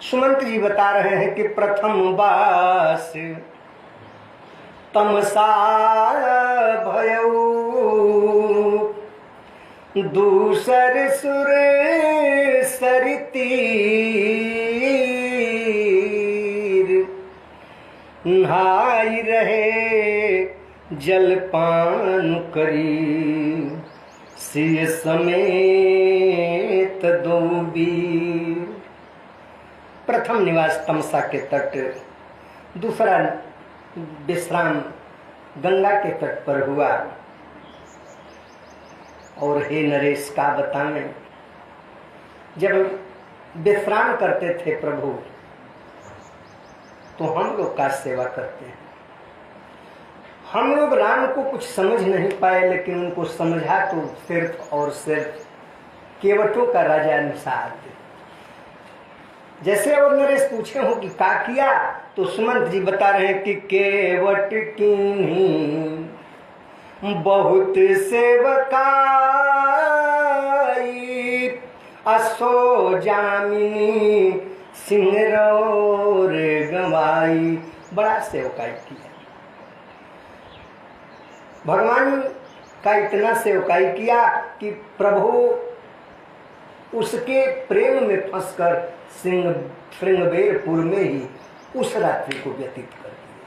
सुमंत जी बता रहे हैं कि प्रथम बास तमसा भयऊ, दूसर सुर सरितीर, नहाई रहे जलपान करी, सिय समेत दो बीर। प्रथम निवास तमसा के तट, दूसरा विश्राम गंगा के तट पर हुआ। और हे नरेश का बताएं, जब विश्राम करते थे प्रभु तो हम लोग का सेवा करते हैं। हम लोग राम को कुछ समझ नहीं पाए, लेकिन उनको समझा तो सिर्फ और सिर्फ केवटों का राजा निषाद। जैसे और नरेश पूछे हो कि का किया, तो सुमंत जी बता रहे हैं कि केवट की बहुत सेवकाई, असो जामिनी सिंहरौर गवाई। बड़ा सेवकाई किया, भगवान का इतना सेवकाई किया कि प्रभु उसके प्रेम में फंसकर श्रृंगबेरपुर में ही उस रात्रि को व्यतीत कर दिया।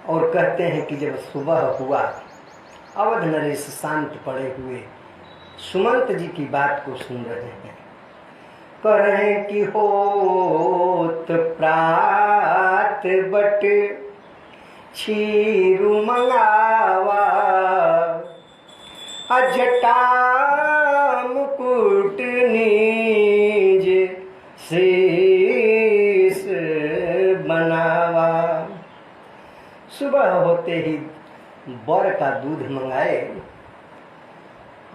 और कहते हैं कि जब सुबह हुआ, अवध नरेश शांत पड़े हुए सुमंत जी की बात को सुन रहे हैं। कह रहे हैं कि होत प्रात बट क्षीरु मंगावा, अजटा मुकुट नीज शीश बनावा। सुबह होते ही बर का दूध मंगाए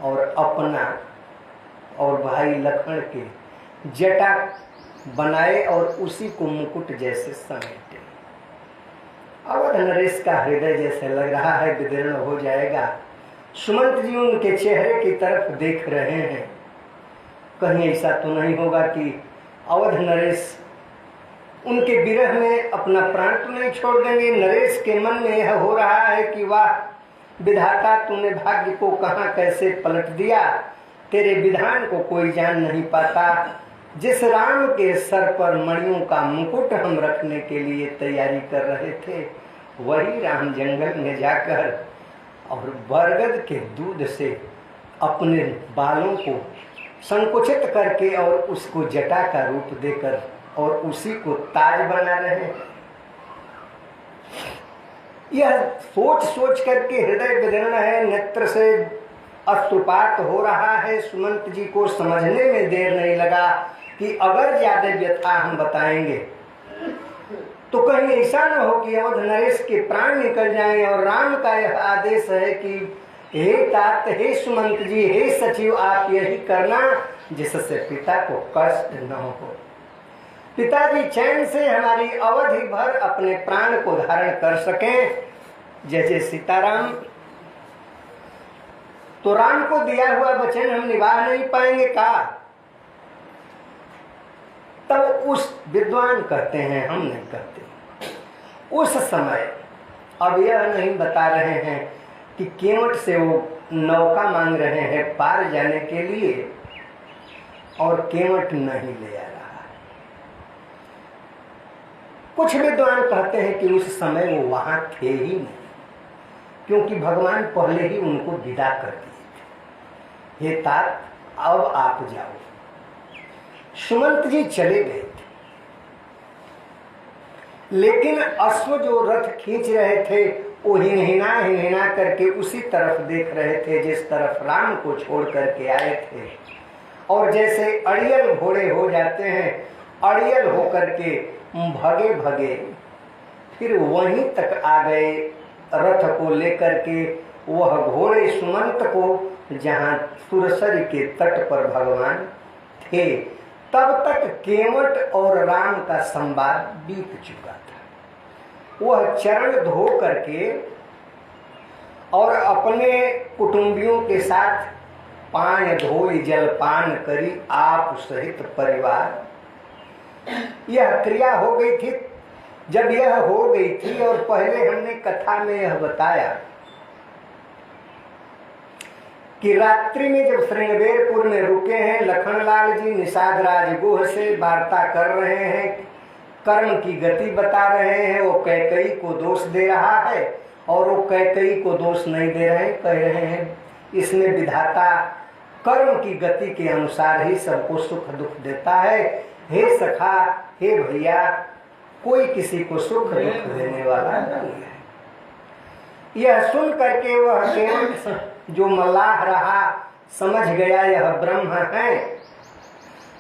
और अपना और भाई लक्ष्मण के जटा बनाए और उसी को मुकुट जैसे समेटे। अवध नरेश का हृदय जैसे लग रहा है विदीर्ण हो जाएगा। सुमंत जी उनके चेहरे की तरफ देख रहे हैं। कहीं ऐसा तो नहीं होगा कि अवध नरेश उनके विरह में अपना प्राण तो नहीं छोड़ देंगे। नरेश के मन में यह हो रहा है कि वाह विधाता, तूने भाग्य को कहां कैसे पलट दिया। तेरे विधान को कोई जान नहीं पाता। जिस राम के सर पर मणियों का मुकुट हम रखने के लिए तैयारी कर रहे थे, वही राम जंगल में जाकर और बरगद के दूध से अपने बालों को संकुचित करके और उसको जटा का रूप देकर और उसी को ताज बना रहे हैं। यह सोच सोच करके हृदय विदीर्ण है, नेत्र से अश्रुपात हो रहा है। सुमंत जी को समझने में देर नहीं लगा कि अगर ज्यादा व्यथा हम बताएंगे तो कहीं ऐसा न हो कि अवध नरेश के प्राण निकल जाएं। और राम का यह आदेश है कि हे तात, हे सुमंत जी, हे सचिव, आप यही करना जिससे पिता को कष्ट न हो। पिताजी चैन से हमारी अवधि भर अपने प्राण को धारण कर सकें। जय जय सीताराम। तो राम को दिया हुआ वचन हम निभा नहीं पाएंगे का? तब उस विद्वान कहते हैं, हम नहीं कहते। उस समय अब यह नहीं बता रहे हैं कि केवट से वो नौका मांग रहे हैं पार जाने के लिए और केवट नहीं ले आ रहा है। कुछ विद्वान कहते हैं कि उस समय वो वहां थे ही नहीं, क्योंकि भगवान पहले ही उनको विदा कर दिए थे। हे तात, अब आप जाओ। सुमंत जी चले गए थे, लेकिन अश्व जो रथ खींच रहे थे वो हिनहिना करके उसी तरफ देख रहे थे जिस तरफ राम को छोड़ करके आए थे। और जैसे अड़ियल घोड़े हो जाते हैं, अड़ियल होकर के भगे भगे फिर वहीं तक आ गए रथ को लेकर के। वह घोड़े सुमंत को जहां सुरसरी के तट पर भगवान थे, तब तक केवट और राम का संवाद बीत चुका था। वह चरण धो करके और अपने कुटुंबियों के साथ पान धोई जलपान करी आप सहित परिवार। यह क्रिया हो गई थी। जब यह हो गई थी और पहले हमने कथा में यह बताया कि रात्रि में जब श्रृंगवेरपुर में रुके हैं, लखनलाल जी निषाद राजगुह से वार्ता कर रहे हैं, कर्म की गति बता रहे हैं। वो कैकई को दोष दे रहा है और वो कैकई को दोष नहीं दे रहे, कह रहे हैं इसमें विधाता कर्म की गति के अनुसार ही सबको सुख दुख देता है। हे सखा, हे भैया, कोई किसी को सुख दुख देने वाला नहीं है। यह सुन करके वह केवल जो मल्लाह रहा समझ गया यह ब्रह्म है,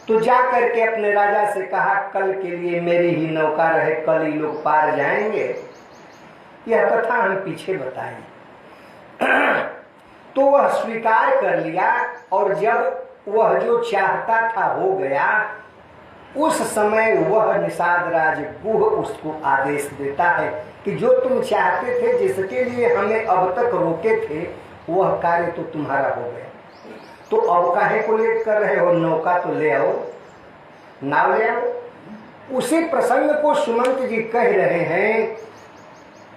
तो जा करके अपने राजा से कहा कल के लिए मेरी ही नौका रहे, कल ही लोग पार जाएंगे। यह कथा हम पीछे बताएं। तो वह स्वीकार कर लिया और जब वह जो चाहता था हो गया, उस समय वह निषाद राजगुह उसको आदेश देता है कि जो तुम चाहते थे, जिसके लिए हमें अब तक रोके थे, वह कार्य तो तुम्हारा हो गया। तो अब काहे को लेट कर रहे हो? नौका तो ले आओ, नाव ले आओ। उसी प्रसंग को सुमंत जी कह रहे हैं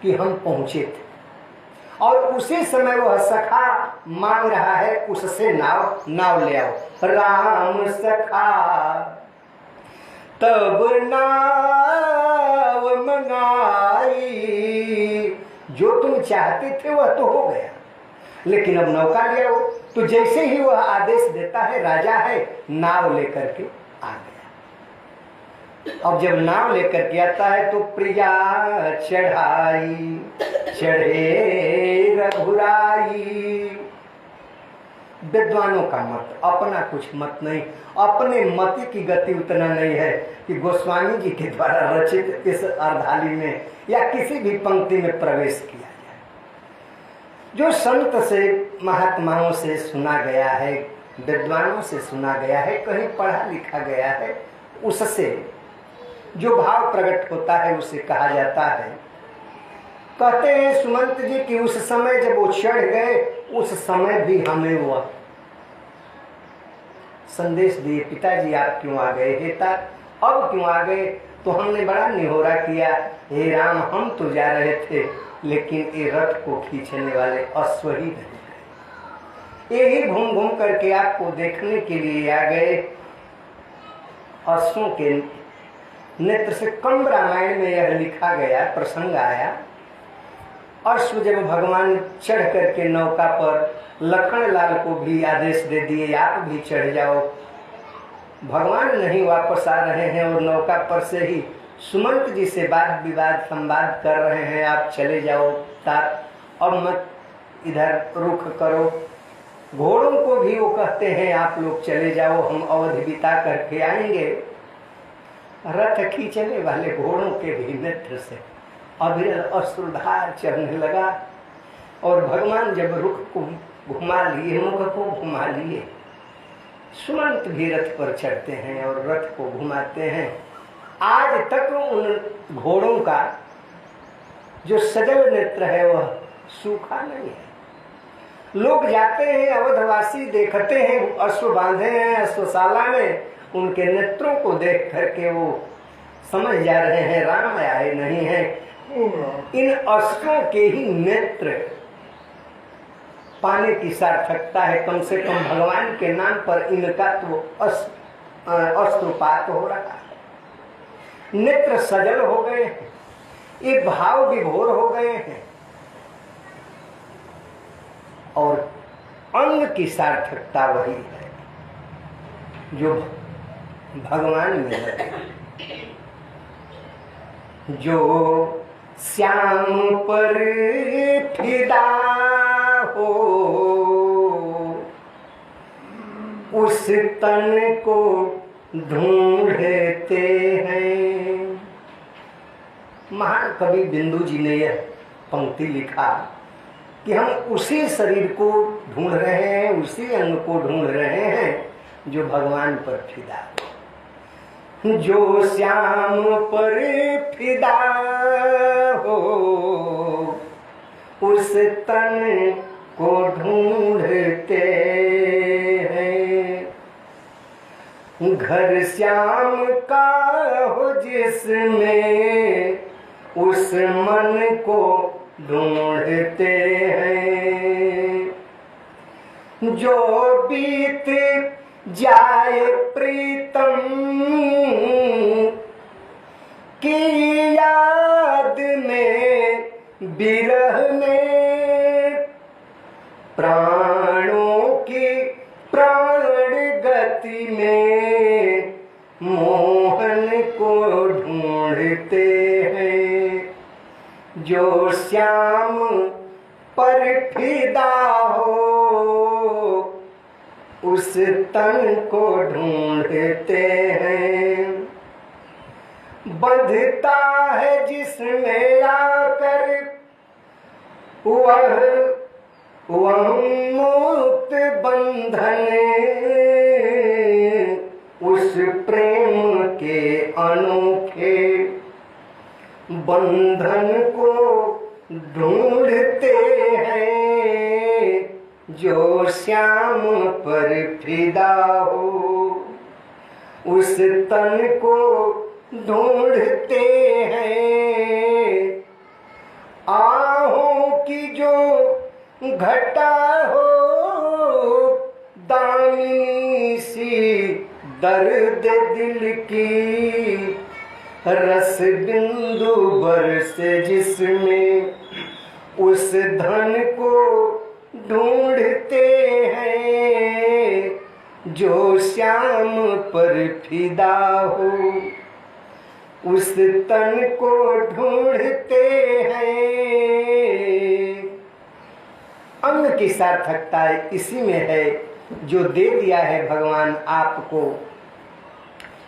कि हम पहुंचे थे और उसी समय वह सखा मांग रहा है उससे नाव ले आओ। राम सखा तब नाव मंगाई, जो तुम चाहते थे वह तो हो गया, लेकिन अब नौका ले आओ। तो जैसे ही वह आदेश देता है, राजा है, नाव लेकर के आ गया। अब जब नाव लेकर के आता है तो प्रिया चढ़ाई चढ़े रघुराई। विद्वानों का मत, अपना कुछ मत नहीं, अपने मति की गति उतना नहीं है कि गोस्वामी जी के द्वारा रचित इस अर्धाली में या किसी भी पंक्ति में प्रवेश किया जाए। जो संत से, महात्माओं से सुना गया है, विद्वानों से सुना गया है, कहीं पढ़ा लिखा गया है, उससे जो भाव प्रकट होता है उसे कहा जाता है। कहते हैं सुमंत जी कि उस समय जब वो चढ़ गए, उस समय भी हमें वह संदेश दिए, पिताजी आप क्यों आ गए? हे तात, अब क्यों आ गए? तो हमने बड़ा निहोरा किया, हे राम, हम तो जा रहे थे, लेकिन ये रथ को खींचने वाले अश्व ही नहीं गए। यही घूम घूम करके आपको देखने के लिए आ गए। अश्वों के नेत्र से कम रामायण में यह लिखा गया, प्रसंग आया। अश्व जब भगवान चढ़ करके नौका पर लखनलाल को भी आदेश दे दिए आप भी चढ़ जाओ, भगवान नहीं वापस आ रहे हैं और नौका पर से ही सुमंत जी से वाद विवाद संवाद कर रहे हैं, आप चले जाओ तात, अब मत इधर रुख करो। घोड़ों को भी वो कहते हैं आप लोग चले जाओ, हम अवधि बिता करके आएंगे। रथ खींचने वाले घोड़ों के भी नेत्र से अविरल अश्रुधार चढ़ने लगा और भगवान जब रुख को घुमा लिए, मुख को घुमा लिए, सुमंत भी रथ पर चढ़ते हैं और रथ को घुमाते हैं। आज तक उन घोड़ों का जो सजल नेत्र है वह सूखा नहीं है। लोग जाते हैं, अवधवासी देखते हैं, अश्व बांधे हैं अश्वशाला में, उनके नेत्रों को देख करके वो समझ जा रहे हैं राम आए नहीं है। इन अश्वों के ही नेत्र पाने की सार्थकता है, कम से कम भगवान के नाम पर इनका तो अश्रुपात हो रहा है। नेत्र सजल हो गए हैं, ये भाव विभोर हो गए हैं और अंग की सार्थकता वही है जो भगवान में लगे। जो श्याम पर फिदा हो उस तन को ढूंढते हैं। महान कवि बिंदु जी ने यह पंक्ति लिखा कि हम उसी शरीर को ढूंढ रहे हैं, उसी अंग को ढूंढ रहे हैं जो भगवान पर फिदा। जो श्याम पर फिदा हो उस तन को ढूंढते घर श्याम का हो जिसमें उस मन को ढूंढते हैं। जो बीत जाए प्रीतम की याद में, विरह में, प्राणों की प्राण गति में मोहन को ढूंढते हैं। जो श्याम पर फिदा हो उस तन को ढूंढते हैं। बंधता है जिसमें आकर वह मुक्त बंधन, उस प्रेम के अनोखे बंधन को ढूंढते हैं। जो श्याम पर फिदा हो उस तन को ढूंढते हैं। आहों की जो घटा हो दामिनी सी, दर्द दिल की रस बिंदु बरसे जिसमें, उस धन को ढूंढते हैं। जो श्याम पर फिदा हो उस तन को ढूंढते हैं। अंग की सार्थकता इसी में है जो दे दिया है भगवान आपको।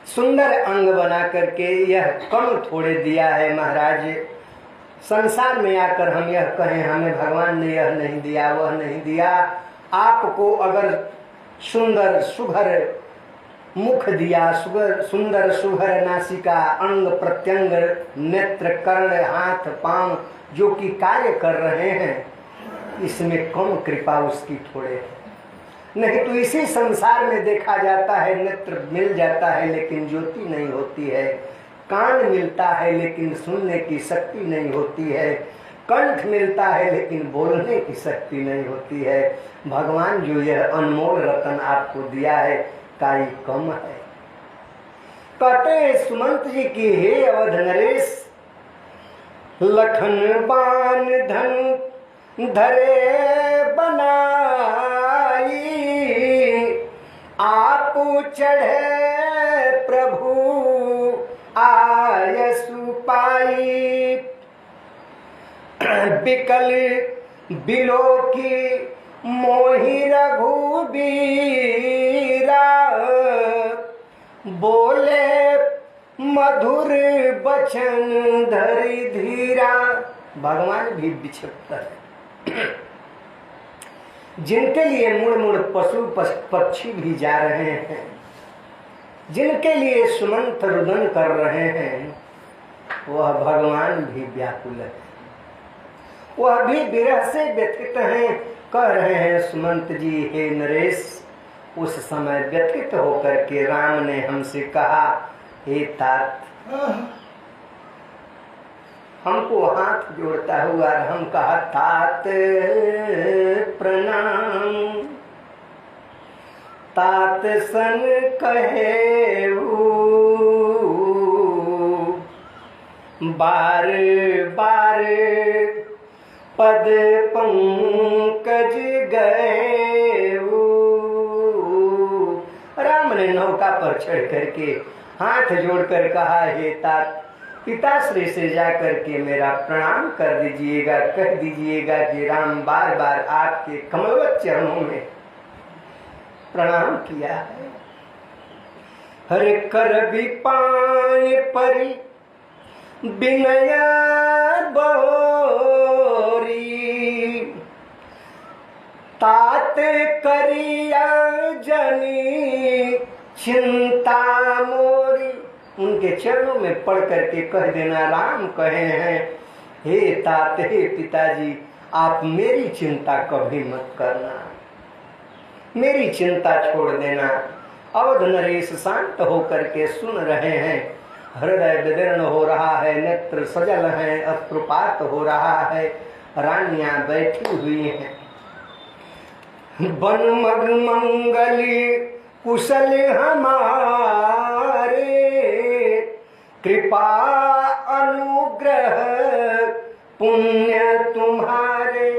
सुंदर अंग बना करके यह कम थोड़े दिया है महाराज। संसार में आकर हम यह कहें हमें भगवान ने यह नहीं दिया वह नहीं दिया। आपको अगर सुंदर सुघर मुख दिया, सुंदर सुघर नासिका, अंग प्रत्यंग, नेत्र, कर्ण, हाथ, पांव जो कि कार्य कर रहे हैं, इसमें कम कृपा उसकी थोड़े है। नहीं तो इसी संसार में देखा जाता है, नेत्र मिल जाता है लेकिन ज्योति नहीं होती है, कान मिलता है लेकिन सुनने की शक्ति नहीं होती है, कंठ मिलता है लेकिन बोलने की शक्ति नहीं होती है। भगवान जो यह अनमोल रतन आपको दिया है काई कम है। कहते हैं सुमंत जी की, हे अवध नरेश, लखन बान धन धरे बनाई, आप चढ़े प्रभु आयसु पाई। बिकल बिलो की मोहि रघुबीरा, बोले मधुर बचन धरि धीरा। भगवान भी विक्षिप्त है। जिनके लिए मुड़ मुड़ पशु पक्षी भी जा रहे हैं, जिनके लिए सुमंत रुदन कर रहे हैं, वह भगवान भी व्याकुल है, वह भी विरह से व्यथित हैं। कह रहे हैं सुमंत जी, हे नरेश, उस समय व्यथित होकर के राम ने हमसे कहा, हे तात, हमको हाथ जोड़ता हुआ हम कहा, तात प्रणाम। तात सन कहे बार बार पद पंकज गए। राम ने नौका पर चढ़ करके हाथ जोड़कर कहा, हे तात, पिताश्री से जाकर के मेरा प्रणाम कर दीजिएगा, कह दीजिएगा कि राम बार बार आपके कमलवत चरणों में प्रणाम किया है। हरे कर भी पाए परी विनय बोरी, तात करिया जनी चिंता मोरी। उनके चरणों में पढ़ करके कह देना, राम कहे हैं, हे तात, हे पिताजी, आप मेरी चिंता कभी मत करना, मेरी चिंता छोड़ देना। अवध नरेश शांत होकर के सुन रहे हैं। हृदय विदीर्ण हो रहा है, नेत्र सजल हैं, अश्रुपात हो रहा है। रानियां बैठी हुई हैं। बन मग मंगली कुशल हमारे, कृपा अनुग्रह पुण्य तुम्हारे।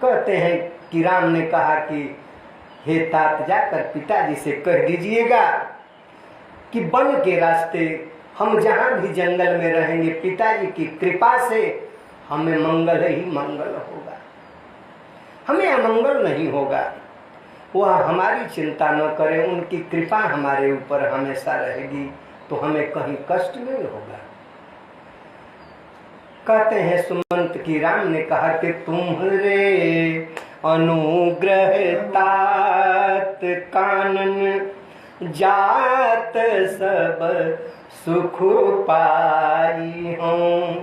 कहते हैं कि राम ने कहा कि हे तात, जाकर पिताजी से कह दीजिएगा कि वन के रास्ते हम जहां भी जंगल में रहेंगे, पिताजी की कृपा से हमें मंगल ही मंगल होगा, हमें अमंगल नहीं होगा। वह हमारी चिंता न करें, उनकी कृपा हमारे ऊपर हमेशा रहेगी, तो हमें कहीं कष्ट नहीं होगा। कहते हैं सुमंत की राम ने कहा कि तुम्हारे अनुग्रह तात कानन जात सब सुख पाई हूँ,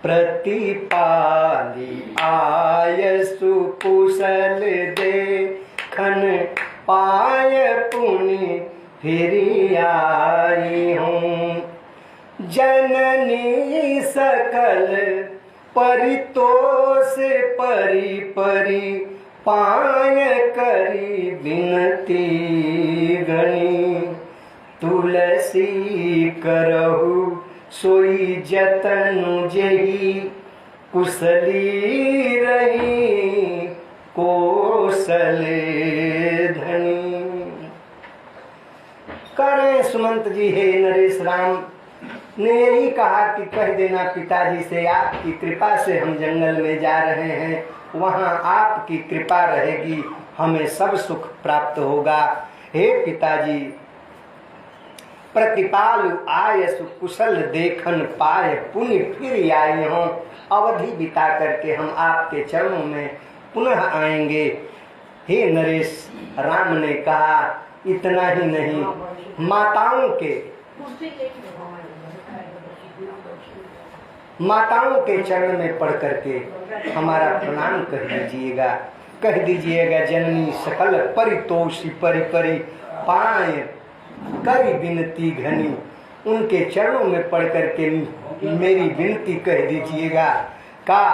प्रतिपाली आय सुकुशल देखन पाय पुनि फिर आई हूँ। जननी सकल परितोष परि परि पाय करी विनती गणी, तुलसी करहु सोई जतन जेहि, कुशली रही कौशल धनी। करें सुमंत जी, हे नरेश राम ने यही कहा कि कह देना पिताजी से, आपकी कृपा से हम जंगल में जा रहे हैं, वहाँ आपकी कृपा रहेगी, हमें सब सुख प्राप्त होगा। हे पिताजी, प्रतिपालु आय सुकुशल देखन पाए पुण्य फिर आए हों। अवधि बिता करके हम आपके चरणों में पुनः आएंगे। हे नरेश राम ने कहा, इतना ही नहीं, माताओं के चरण में पढ़ करके हमारा प्रणाम कह दीजिएगा। कह दीजिएगा जननी सकल परितोषी परि परि पाए करी विनती घनी। उनके चरणों में पढ़ करके मेरी विनती कह दीजिएगा। का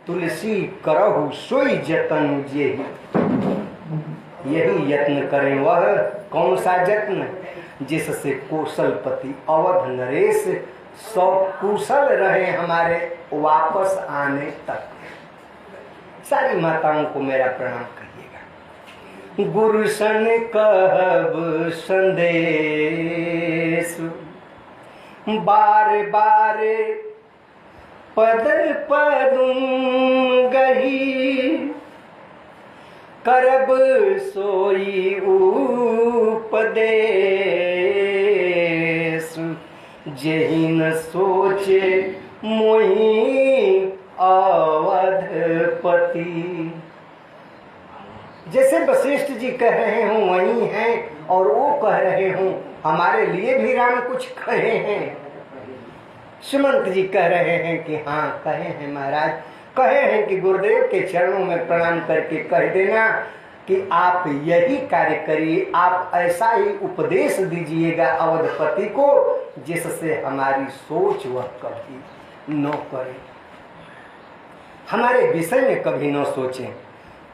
तुलसी करहु सोई जतन जेहि, यही यत्न करें। वह कौन सा यत्न? जिससे कौशलपति अवध नरेश सकुशल रहे हमारे वापस आने तक। सारी माताओं को मेरा प्रणाम करिएगा। गुरु सन कहब संदेश, बार बार पद पदुम गही, करब सोई उपदेश, जेहि न सोचे मोहि अवधपति। जैसे वशिष्ठ जी कह रहे हों वही हैं, और वो कह रहे हों हमारे लिए भी राम कुछ कहे हैं। सुमंत जी कह रहे हैं कि हाँ कहे हैं महाराज, कहे हैं कि गुरुदेव के चरणों में प्रणाम करके कह देना कि आप यही कार्य करिए, आप ऐसा ही उपदेश दीजिएगा अवधपति को जिससे हमारी सोच वह कभी न करे, हमारे विषय में कभी न सोचें।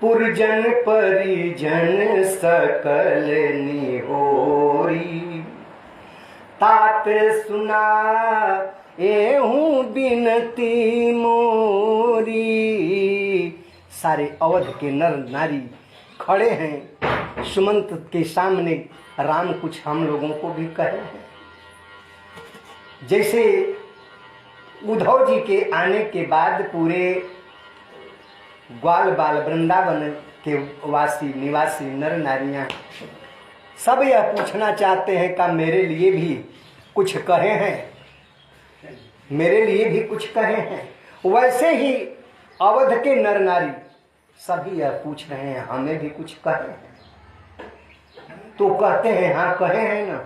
पुरजन परिजन सकल निहोरी, तात सुना एहूं बिनती मोरी। सारे अवध के नर नारी खड़े हैं सुमंत के सामने। राम कुछ हम लोगों को भी कहे हैं। जैसे उद्धव जी के आने के बाद पूरे ग्वाल बाल वृंदावन के वासी निवासी नर नारियां सब यह पूछना चाहते हैं कि मेरे लिए भी कुछ कहे हैं, मेरे लिए भी कुछ कहे हैं। वैसे ही अवध के नर नारी सभी यह पूछ रहे हैं हमें भी कुछ कहे हैं। तो कहते हैं हाँ कहे हैं ना,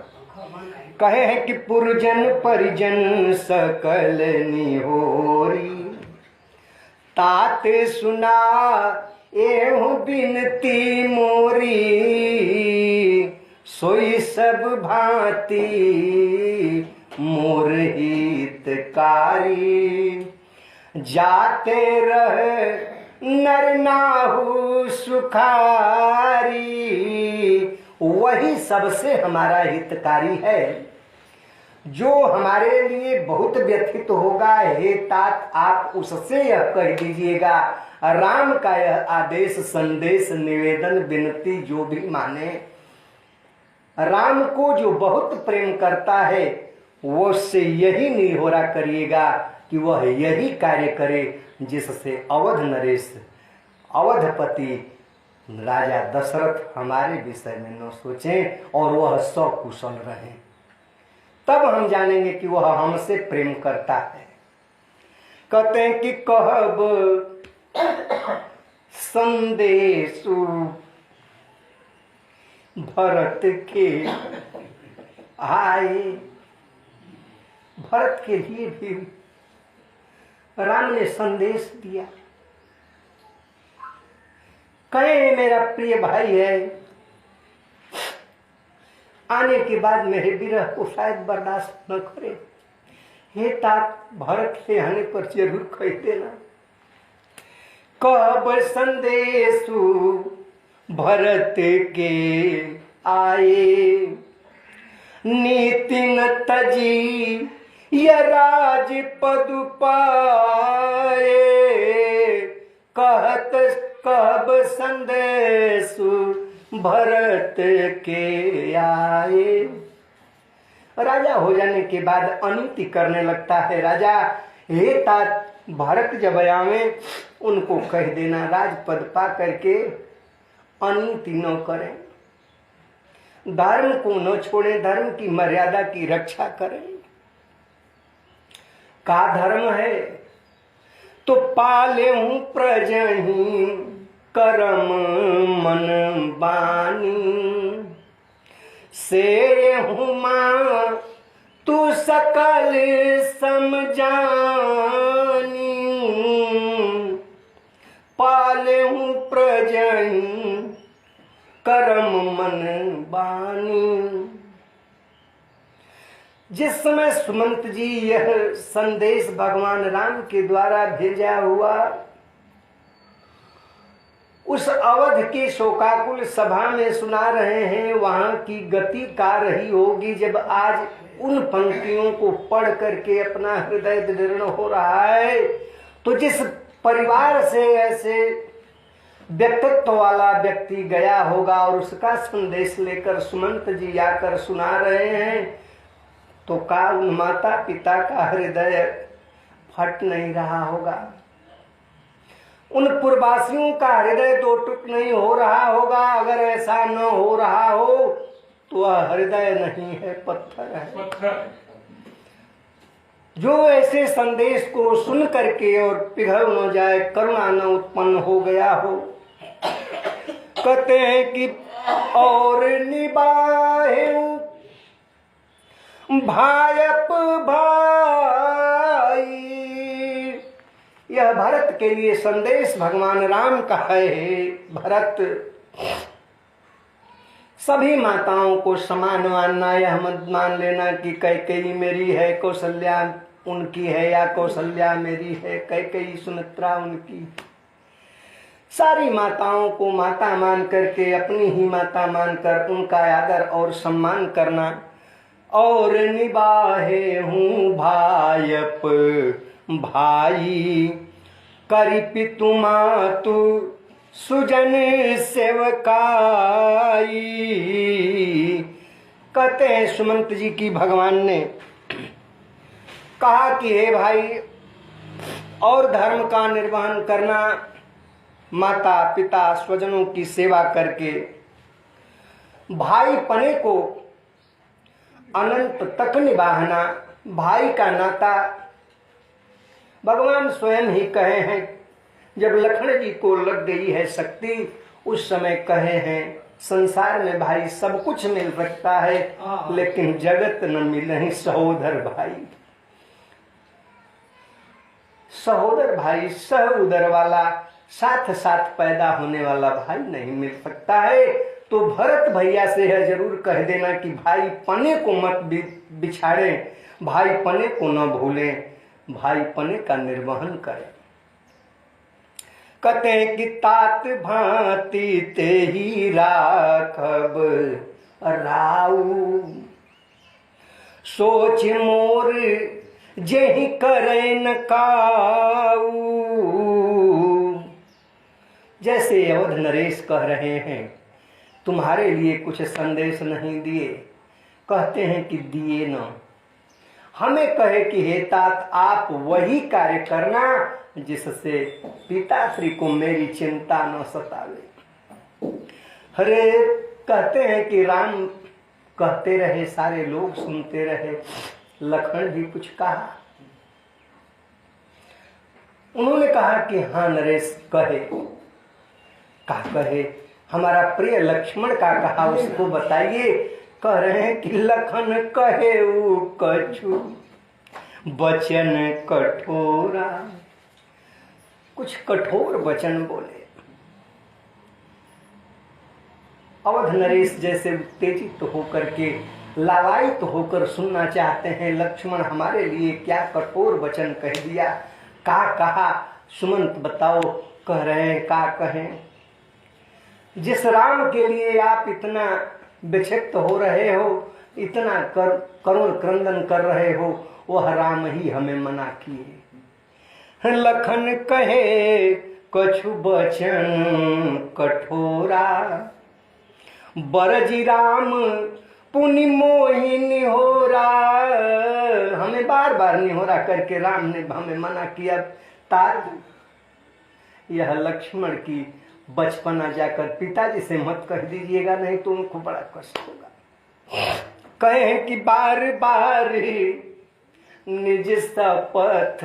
कहे हैं कि पुरजन परिजन सकल निहोरी, तात सुना एहूं बिनती मोरी। सोई सब भांति मोर हितकारी। जाते रहे नर नाहु सुखारी, वही सबसे हमारा हितकारी है, जो हमारे लिए बहुत व्यथित होगा। हे तात, आप उससे यह कह दीजिएगा, राम का यह आदेश संदेश निवेदन विनती जो भी माने, राम को जो बहुत प्रेम करता है वो उससे यही निहोरा करिएगा कि वह यही कार्य करे जिससे अवध नरेश अवधपति राजा दशरथ हमारे विषय में न सोचें और वह सकुशल रहें। तब हम जानेंगे कि वह हमसे प्रेम करता है। कहते हैं कि कहब संदेशु भरत के आए। भरत के लिए भी राम ने संदेश दिया, कहे मेरा प्रिय भाई है, आने के बाद मेरे विरह को शायद बर्दाश्त न करे। हे तात, भरत से आने पर जरूर कह देना। कब संदेशु भरत के आए, नीति न तजी यह राज पद पाए। कहत कब संदेशु भरत के आए। राजा हो जाने के बाद अनीति करने लगता है राजा। हे तात, भरत जब आवे उनको कह देना राजपद पा करके अनीति न करें, धर्म को न छोड़े, धर्म की मर्यादा की रक्षा करें। का धर्म है तो पाले हूं प्रजहि करम मन बानी। से हूं मां तू सकल समझानी। पाले हूं प्रजहि करम मन बानी। जिस समय सुमंत जी यह संदेश भगवान राम के द्वारा भेजा हुआ उस अवध के शोकाकुल सभा में सुना रहे हैं, वहां की गति का रही होगी जब आज उन पंक्तियों को पढ़ करके अपना हृदय दृढ़ हो रहा है। तो जिस परिवार से ऐसे व्यक्तित्व वाला व्यक्ति गया होगा और उसका संदेश लेकर सुमंत जी आकर सुना रहे हैं, तो का उन माता पिता का हृदय फट नहीं रहा होगा, उन पूर्ववासियों का हृदय दो टुक नहीं हो रहा होगा। अगर ऐसा न हो रहा हो तो वह हृदय नहीं है, पत्थर है। जो ऐसे संदेश को सुन करके और पिघल न जाए, करुणा न उत्पन्न हो गया हो। कहते हैं कि और निभाए भायप भाई। यह भरत के लिए संदेश भगवान राम का है। भरत, सभी माताओं को समान मानना, यह मत मान लेना कि कैकेयी मेरी है, कौशल्या उनकी है, या कौशल्या मेरी है, कैकेयी सुमित्रा उनकी। सारी माताओं को माता मान करके, अपनी ही माता मानकर उनका आदर और सम्मान करना। और निभाए हूँ भायप भाई, करी पितु मातु सुजन सेवकाई। कहते हैं सुमंत जी की भगवान ने कहा कि हे भाई, और धर्म का निर्वहन करना, माता पिता स्वजनों की सेवा करके भाई पने को अनंत तक निभाना। भाई का नाता भगवान स्वयं ही कहे हैं, जब लक्ष्मण जी को लग गई है शक्ति, उस समय कहे हैं संसार में भाई सब कुछ मिल सकता है लेकिन जगत न मिले सहोदर भाई। सहोदर भाई, सह उदर वाला, साथ साथ पैदा होने वाला भाई नहीं मिल सकता है। तो भरत भैया से यह जरूर कह देना कि भाई पने को मत बिछाड़े, भाई पने को न भूलें, भाई पने का निर्वहन करें। कहते कि तात भांति ते ही राखब राऊ, सोच मोर जेहि करे न काऊ। जैसे अवध नरेश कह रहे हैं, तुम्हारे लिए कुछ संदेश नहीं दिए, कहते हैं कि दिए न, हमें कहे कि हे तात आप वही कार्य करना जिससे पिताश्री को मेरी चिंता न सतावे। हरे कहते हैं कि राम कहते रहे, सारे लोग सुनते रहे, लक्ष्मण भी कुछ कहा। उन्होंने कहा कि हाँ नरेश कहे, का कहे, हमारा प्रिय लक्ष्मण का कहा उसको बताइए। कह रहे हैं कि लखन कहे कछु वचन कठोरा, कुछ कठोर वचन बोले। अवध नरेश जैसे उत्तेजित होकर के, लालायित होकर सुनना चाहते हैं, लक्ष्मण हमारे लिए क्या कठोर वचन कह दिया, का कहा, सुमंत बताओ। कह रहे हैं का कहें, जिस राम के लिए आप इतना विक्षिप्त हो रहे हो, इतना करुण क्रंदन कर रहे हो, वह राम ही हमें मना किए। लखन कहे कछु वचन कठोरा, बरजी राम पुनि मोहि निहोरा। हमें बार बार निहोरा करके राम ने हमें मना किया। तार यह लक्ष्मण की बचपना जाकर पिताजी से मत कह दीजिएगा, नहीं तो उनको बड़ा कष्ट होगा। कहे कि बार बार निज शपथ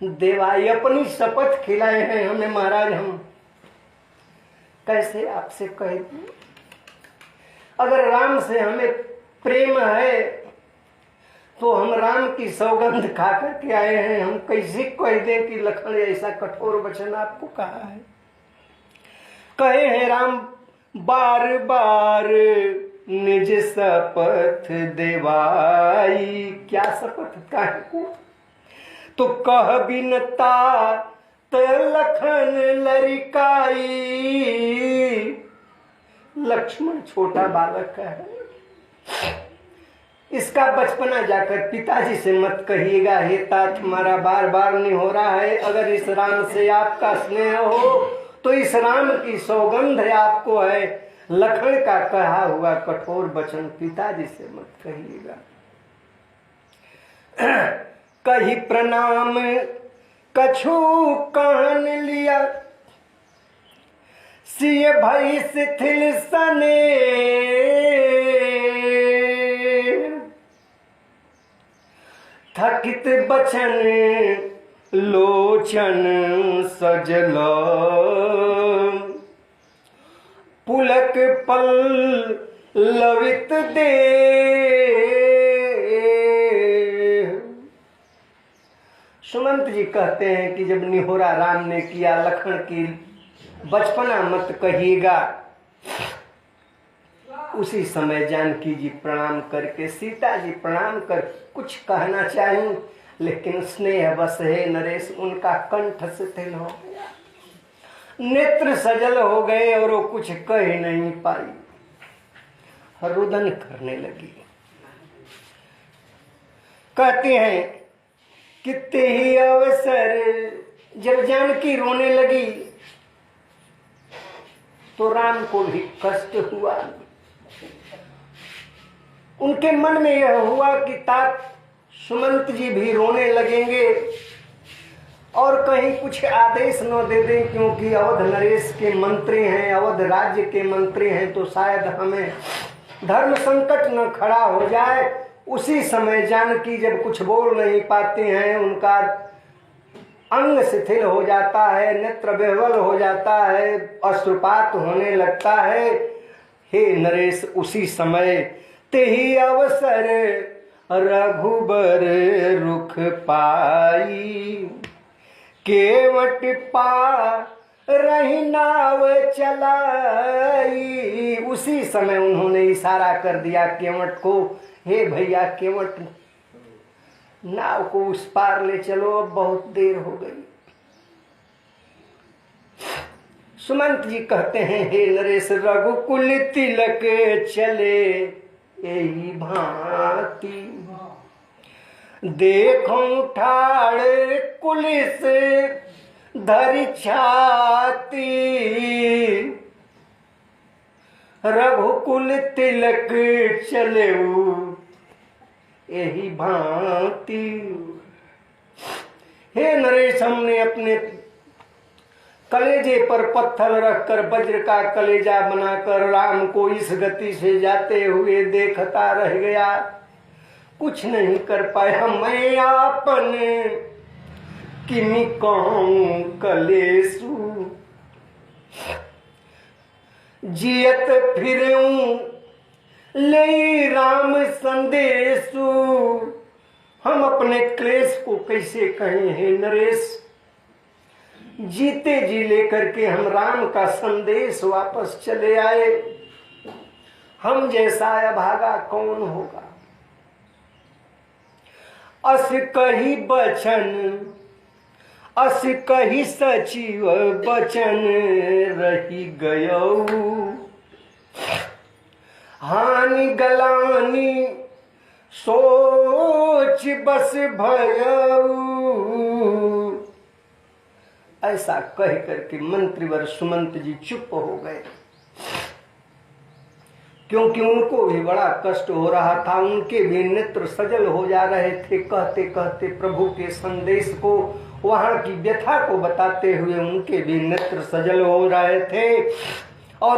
देवाई, अपनी शपथ खिलाए हैं हमें महाराज, हम कैसे आपसे कह दूं। अगर राम से हमें प्रेम है तो हम राम की सौगंध खा करके आए हैं, हम कैसे कह दें कि लखन ऐसा कठोर वचन आपको कहा है। कहे हैं राम बार बार निज शपथ देवाई, क्या शपथ काहे को, तो कह बिनता लखन लरिकाई। लक्ष्मण छोटा बालक है, इसका बचपना जाकर पिताजी से मत कहिएगा। हे तात तुम्हारा बार बार नहीं हो रहा है, अगर इस राम से आपका स्नेह हो तो इस राम की सौगंध आपको है। लखन का कहा हुआ कठोर वचन पिताजी से मत कहिएगा। कही प्रणाम कछु कान लिया, सिय भई शिथिल सने। थकित बचन लोचन सजल, पुलक पल लवित दे। सुमंत जी कहते हैं कि जब निहोरा राम ने किया, लखन की बचपना मत कहिएगा, उसी समय जानकी जी प्रणाम करके, सीता जी प्रणाम कर कुछ कहना चाहें, लेकिन स्नेह बस है नरेश, उनका कंठ शिथिल हो गया, नेत्र सजल हो गए और वो कुछ कह नहीं पाई, रुदन करने लगी। कहते हैं कितने ही अवसर जब जानकी रोने लगी तो राम को भी कष्ट हुआ। उनके मन में यह हुआ कि तात सुमंत जी भी रोने लगेंगे और कहीं कुछ आदेश न दे दें, क्योंकि अवध नरेश के मंत्री हैं, अवध राज्य के मंत्री हैं, तो शायद हमें धर्म संकट न खड़ा हो जाए। उसी समय जानकी जब कुछ बोल नहीं पाती हैं, उनका अंग शिथिल हो जाता है, नेत्र विह्वल हो जाता है, अश्रुपात होने लगता है। हे नरेश, उसी समय तेहि अवसर रघुबर रुख पाई, केवट पा रही नाव चलाई। उसी समय उन्होंने इशारा कर दिया केवट को, हे भैया केवट, नाव को उस पार ले चलो, अब बहुत देर हो गई। सुमंत जी कहते हैं, हे नरेश रघुकुल तिलक चले यही भांति, देखो ठाड़ कुलिस धरि छाती, रघुकुल तिलक चले यही भांति। हे नरेश, हमने अपने कलेजे पर पत्थर रखकर वज्र का कलेजा बनाकर राम को इस गति से जाते हुए देखता रह गया, कुछ नहीं कर पाया। मैं आपन किमि कहूं कलेसु, जियत फिरूं ले राम संदेशु। हम अपने क्लेश को कैसे कहें हे नरेश, जीते जी लेकर के हम राम का संदेश वापस चले आए। हम जैसा अभागा कौन होगा। अस कही बचन, अस कही सचिव बचन रही गयो, हानि गलानी सोच बस भयऊ। ऐसा कह करके मंत्रीवर सुमंत जी चुप हो गए, क्योंकि उनको भी बड़ा कष्ट हो रहा था, उनके भी नेत्र सजल हो जा रहे थे। कहते कहते प्रभु के संदेश को, वहां की व्यथा को बताते हुए उनके भी नेत्र सजल हो रहे थे।